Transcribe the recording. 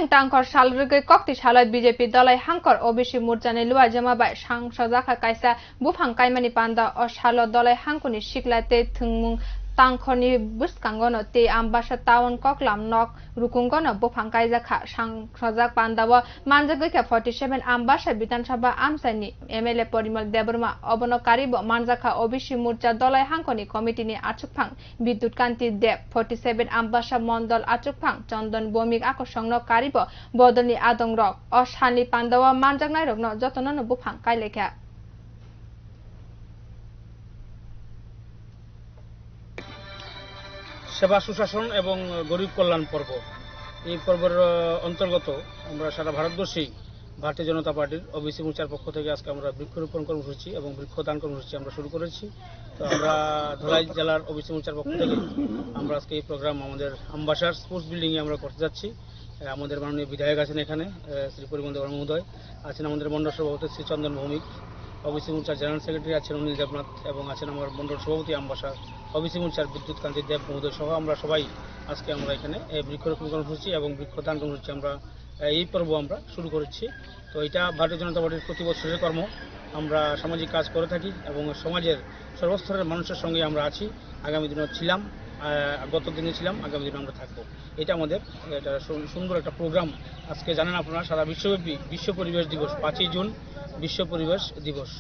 Hayung tongkhor rwgwi kokti salai BJP dhalai hangkor OBC murcha-ni luajimung bai songsajakha kaisa buphang kaimani panda o salo dhalai hangkoni siklate thungmung tongkhorni buskangono te ambasa tawon koklam nok rukungono buphang kaijakha songsajak panda o manjagwika 47 ambasa Bidhan Sabha amsaini MLA Porimal Deborma obonokari bo manjakha OBC murcha dhalai hangkoni committee ni achukphang Bidyut Kanti Deb 47 ambasa mondol achukphang Chandon bomik akosongno karibo bodoni adong rok o sani panda o manjaknai rokno jotono buphang kailekha সেবা সুশাসন এবং গরিব কল্যাণ পর্ব এই পর্বের অন্তর্গত আমরা সারা ভারতবর্ষেই ভারতীয় জনতা পার্টির ওবিসি মোর্চার পক্ষ থেকে আজকে আমরা বৃক্ষরোপণ কর্মসূচি এবং বৃক্ষদান কর্মসূচি আমরা শুরু করেছি। তো আমরা ধলাই জেলার ওবিসি মোর্চার পক্ষ থেকে আমরা আজকে এই প্রোগ্রাম আমাদের আম্বাসার স্পোর্টস বিল্ডিংয়ে আমরা করতে যাচ্ছি। আমাদের মাননীয় বিধায়ক আছেন এখানে শ্রী পরিমল দেববর্মা মহোদয়, আছেন আমাদের মণ্ডল সভাপতি শ্রী চন্দন ভৌমিক, ওবিসি মোর্চার জেনারেল সেক্রেটারি আছেন অনিল দেবনাথ এবং আছেন আমার মণ্ডল সভাপতি আম্বাসার ওবিসি মোর্চার বিদ্যুৎ কান্তি দেব মহোদয় সহ আমরা সবাই আজকে আমরা এখানে বৃক্ষরোপণ কর্মসূচি এবং বৃক্ষদান কর্মসূচি আমরা এই পর্ব আমরা শুরু করেছি। তো এটা ভারতীয় জনতা পার্টির প্রতি বছরের কর্ম। আমরা সামাজিক কাজ করে থাকি এবং সমাজের সর্বস্তরের মানুষের সঙ্গে আমরা আছি, আগামী দিনেও ছিলাম, গত দিনে ছিলাম, আগামী দিনে আমরা থাকবো। এটা আমাদের এটা সুন্দর একটা প্রোগ্রাম। আজকে জানেন আপনারা সারা বিশ্বব্যাপী বিশ্ব পরিবেশ দিবস 5ই জুন বিশ্ব পরিবেশ দিবস।